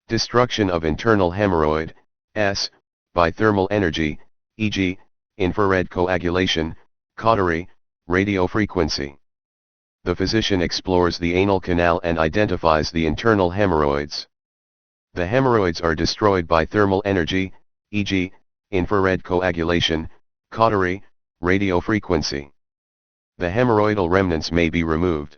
Destruction of internal hemorrhoid, S, by thermal energy, e.g., infrared coagulation, cautery, radiofrequency. The physician explores the anal canal and identifies the internal hemorrhoids. The hemorrhoids are destroyed by thermal energy, e.g., infrared coagulation, cautery, radiofrequency. The hemorrhoidal remnants may be removed.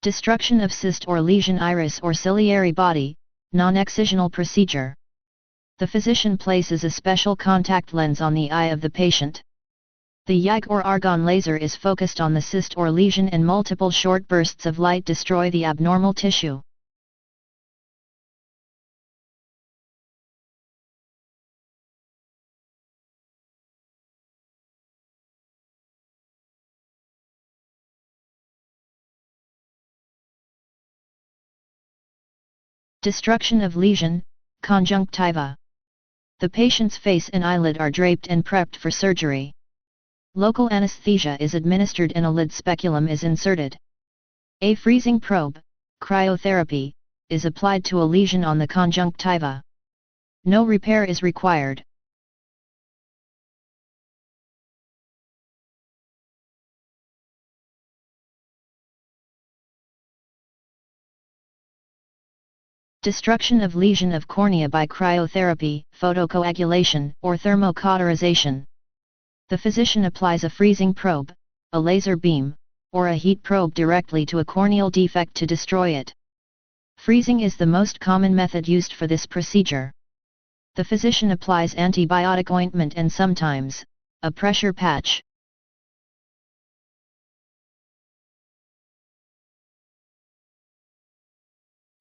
Destruction of cyst or lesion iris or ciliary body, non-excisional procedure. The physician places a special contact lens on the eye of the patient. The YAG or argon laser is focused on the cyst or lesion and multiple short bursts of light destroy the abnormal tissue. Destruction of lesion, conjunctiva. The patient's face and eyelid are draped and prepped for surgery. Local anesthesia is administered and a lid speculum is inserted. A freezing probe, cryotherapy, is applied to a lesion on the conjunctiva. No repair is required. Destruction of lesion of cornea by cryotherapy, photocoagulation, or thermocauterization. The physician applies a freezing probe, a laser beam, or a heat probe directly to a corneal defect to destroy it. Freezing is the most common method used for this procedure. The physician applies antibiotic ointment and sometimes a pressure patch.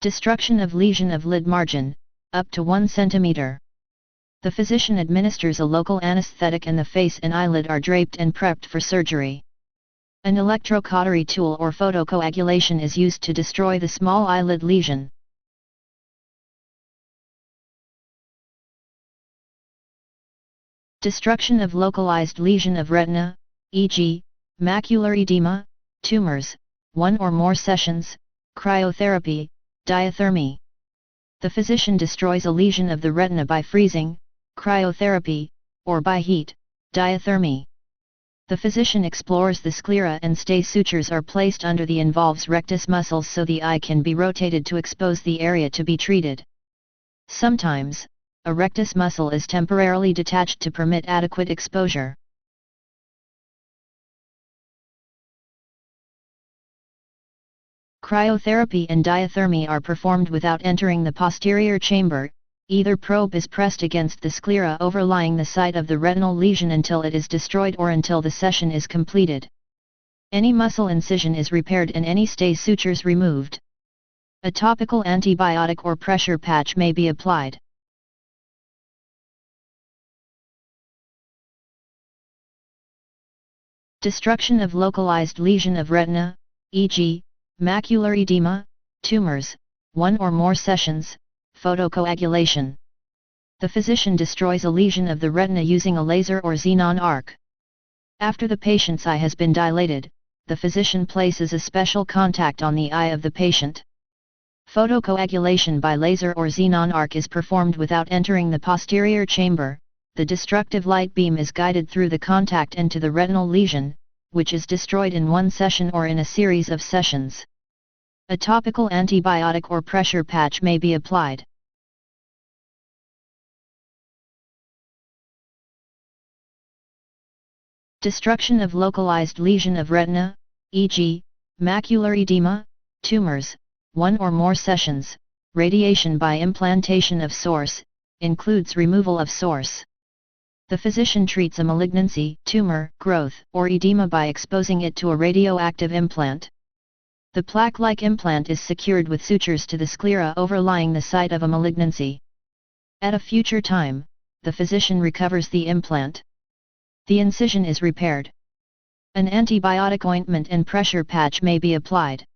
Destruction of lesion of lid margin, up to 1 cm. The physician administers a local anesthetic and the face and eyelid are draped and prepped for surgery. An electrocautery tool or photocoagulation is used to destroy the small eyelid lesion. Destruction of localized lesion of retina, e.g., macular edema, tumors, 1 or more sessions, cryotherapy, diathermy. The physician destroys a lesion of the retina by freezing, cryotherapy, or by heat, diathermy. The physician explores the sclera and stay sutures are placed under the involves rectus muscles so the eye can be rotated to expose the area to be treated. Sometimes, a rectus muscle is temporarily detached to permit adequate exposure. Cryotherapy and diathermy are performed without entering the posterior chamber. Either probe is pressed against the sclera overlying the site of the retinal lesion until it is destroyed or until the session is completed. Any muscle incision is repaired and any stay sutures removed. A topical antibiotic or pressure patch may be applied. Destruction of localized lesion of retina, e.g., macular edema, tumors, 1 or more sessions, photocoagulation. The physician destroys a lesion of the retina using a laser or xenon arc. After the patient's eye has been dilated, the physician places a special contact on the eye of the patient. Photocoagulation by laser or xenon arc is performed without entering the posterior chamber. The destructive light beam is guided through the contact into the retinal lesion, which is destroyed in 1 session or in a series of sessions. A topical antibiotic or pressure patch may be applied. Destruction of localized lesion of retina, e.g., macular edema, tumors, 1 or more sessions, radiation by implantation of source, includes removal of source. The physician treats a malignancy, tumor, growth, or edema by exposing it to a radioactive implant. The plaque-like implant is secured with sutures to the sclera overlying the site of a malignancy. At a future time, the physician recovers the implant. The incision is repaired. An antibiotic ointment and pressure patch may be applied.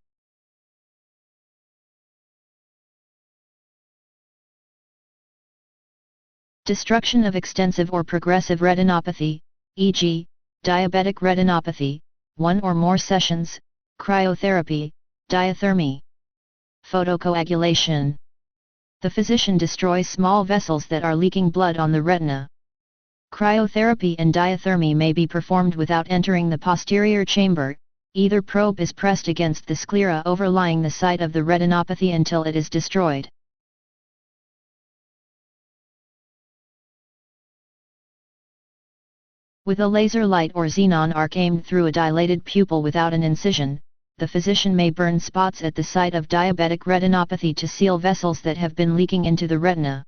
Destruction of extensive or progressive retinopathy, e.g., diabetic retinopathy, 1 or more sessions, cryotherapy, diathermy. Photocoagulation. The physician destroys small vessels that are leaking blood on the retina. Cryotherapy and diathermy may be performed without entering the posterior chamber. Either probe is pressed against the sclera overlying the site of the retinopathy until it is destroyed. With a laser light or xenon arc aimed through a dilated pupil without an incision, the physician may burn spots at the site of diabetic retinopathy to seal vessels that have been leaking into the retina.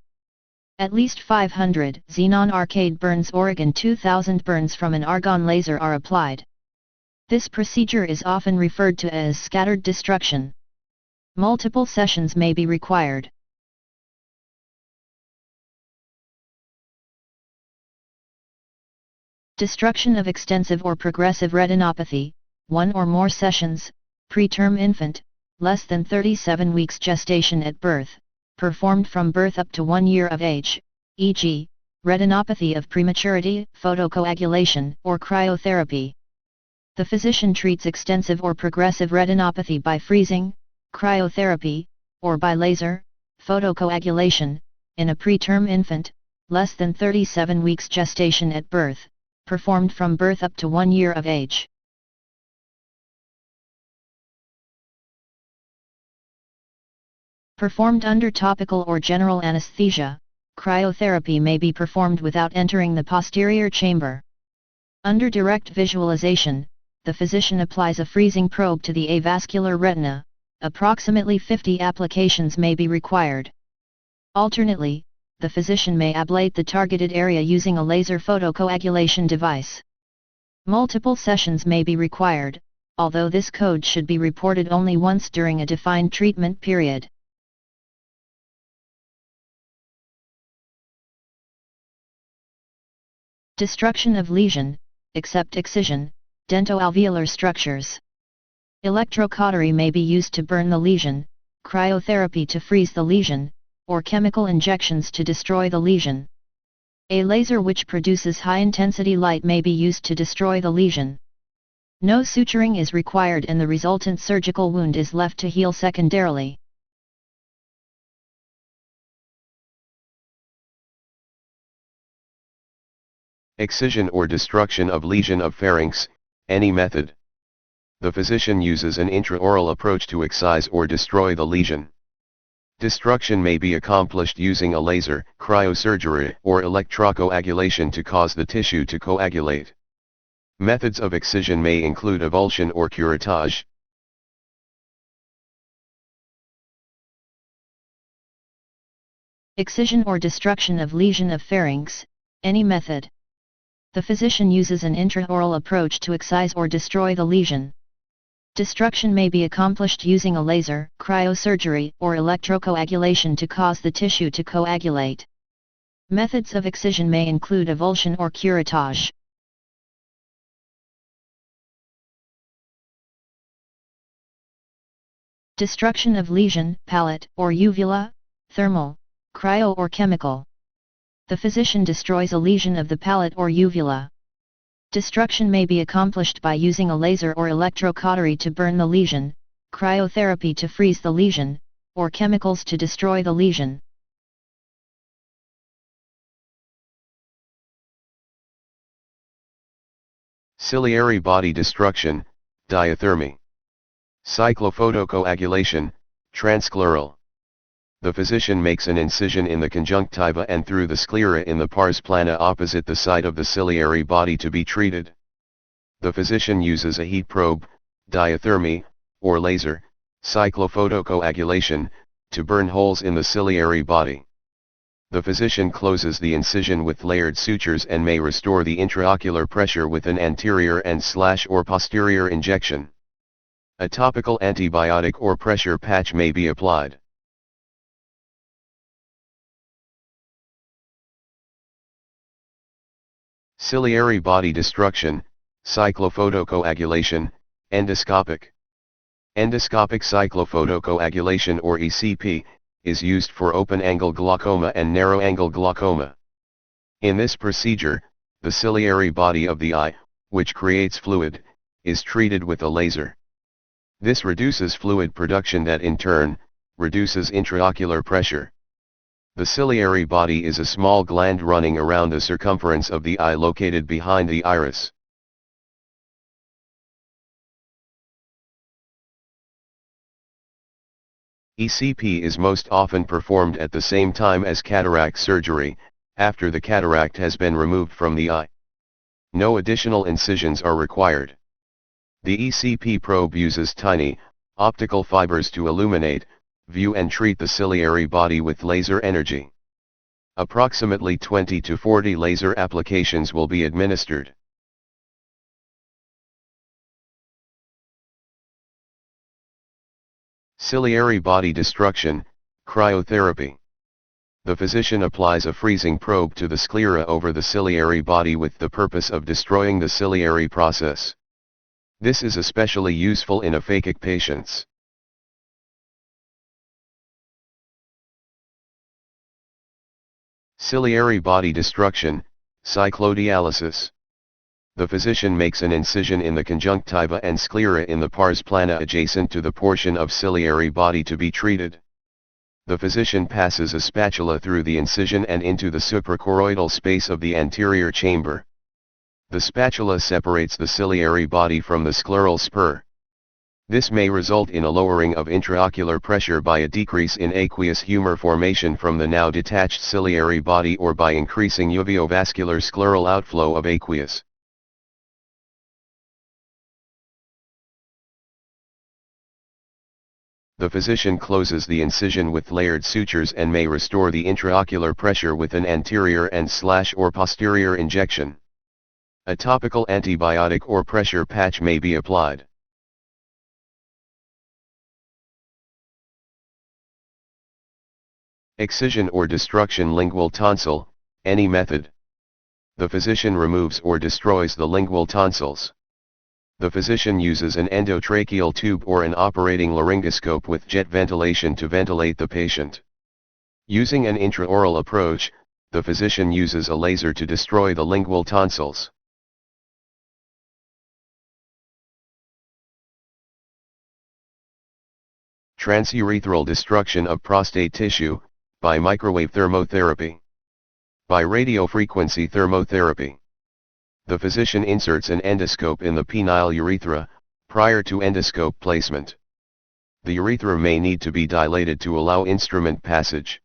At least 500 xenon arcade burns Oregon 2000 burns from an argon laser are applied. This procedure is often referred to as scattered destruction. Multiple sessions may be required. Destruction of extensive or progressive retinopathy, 1 or more sessions, preterm infant, less than 37 weeks gestation at birth, performed from birth up to 1 year of age, e.g., retinopathy of prematurity, photocoagulation, or cryotherapy. The physician treats extensive or progressive retinopathy by freezing, cryotherapy, or by laser, photocoagulation, in a preterm infant, less than 37 weeks gestation at birth, performed from birth up to 1 year of age. Performed under topical or general anesthesia, cryotherapy may be performed without entering the posterior chamber. Under direct visualization, the physician applies a freezing probe to the avascular retina. Approximately 50 applications may be required. Alternately, the physician may ablate the targeted area using a laser photocoagulation device. Multiple sessions may be required, although this code should be reported only once during a defined treatment period. Destruction of lesion, except excision, dentoalveolar structures. Electrocautery may be used to burn the lesion, cryotherapy to freeze the lesion, or chemical injections to destroy the lesion. A laser which produces high-intensity light may be used to destroy the lesion. No suturing is required and the resultant surgical wound is left to heal secondarily. Excision or destruction of lesion of pharynx, any method. The physician uses an intraoral approach to excise or destroy the lesion. Destruction may be accomplished using a laser, cryosurgery, or electrocoagulation to cause the tissue to coagulate. Methods of excision may include avulsion or curettage. Excision or destruction of lesion of pharynx, any method. The physician uses an intraoral approach to excise or destroy the lesion. Destruction may be accomplished using a laser, cryosurgery, or electrocoagulation to cause the tissue to coagulate. Methods of excision may include avulsion or curettage. Destruction of lesion, palate, or uvula, thermal, cryo or chemical. The physician destroys a lesion of the palate or uvula. Destruction may be accomplished by using a laser or electrocautery to burn the lesion, cryotherapy to freeze the lesion, or chemicals to destroy the lesion. Ciliary body destruction, diathermy. Cyclophotocoagulation, transscleral. The physician makes an incision in the conjunctiva and through the sclera in the pars plana opposite the site of the ciliary body to be treated. The physician uses a heat probe, diathermy, or laser, cyclophotocoagulation, to burn holes in the ciliary body. The physician closes the incision with layered sutures and may restore the intraocular pressure with an anterior and/or posterior injection. A topical antibiotic or pressure patch may be applied. Ciliary body destruction, cyclophotocoagulation, endoscopic. Endoscopic cyclophotocoagulation or ECP, is used for open-angle glaucoma and narrow-angle glaucoma. In this procedure, the ciliary body of the eye, which creates fluid, is treated with a laser. This reduces fluid production that in turn, reduces intraocular pressure. The ciliary body is a small gland running around the circumference of the eye located behind the iris. ECP is most often performed at the same time as cataract surgery, after the cataract has been removed from the eye. No additional incisions are required. The ECP probe uses tiny, optical fibers to illuminate, view and treat the ciliary body with laser energy. Approximately 20 to 40 laser applications will be administered. Ciliary body destruction, cryotherapy. The physician applies a freezing probe to the sclera over the ciliary body with the purpose of destroying the ciliary process. This is especially useful in aphakic patients. Ciliary body destruction, cyclodialysis. The physician makes an incision in the conjunctiva and sclera in the pars plana adjacent to the portion of ciliary body to be treated. The physician passes a spatula through the incision and into the suprachoroidal space of the anterior chamber. The spatula separates the ciliary body from the scleral spur. This may result in a lowering of intraocular pressure by a decrease in aqueous humor formation from the now detached ciliary body or by increasing uveovascular scleral outflow of aqueous. The physician closes the incision with layered sutures and may restore the intraocular pressure with an anterior and/or posterior injection. A topical antibiotic or pressure patch may be applied. Excision or destruction lingual tonsil, any method. The physician removes or destroys the lingual tonsils. The physician uses an endotracheal tube or an operating laryngoscope with jet ventilation to ventilate the patient. Using an intraoral approach, the physician uses a laser to destroy the lingual tonsils. Transurethral destruction of prostate tissue, by microwave thermotherapy. By radiofrequency thermotherapy. The physician inserts an endoscope in the penile urethra, prior to endoscope placement. The urethra may need to be dilated to allow instrument passage.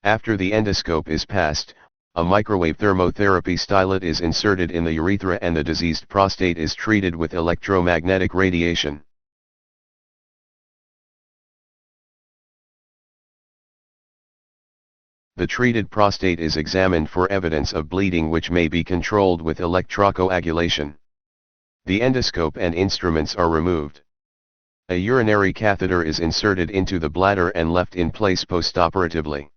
After the endoscope is passed, a microwave thermotherapy stylet is inserted in the urethra and the diseased prostate is treated with electromagnetic radiation. The treated prostate is examined for evidence of bleeding which may be controlled with electrocoagulation. The endoscope and instruments are removed. A urinary catheter is inserted into the bladder and left in place postoperatively.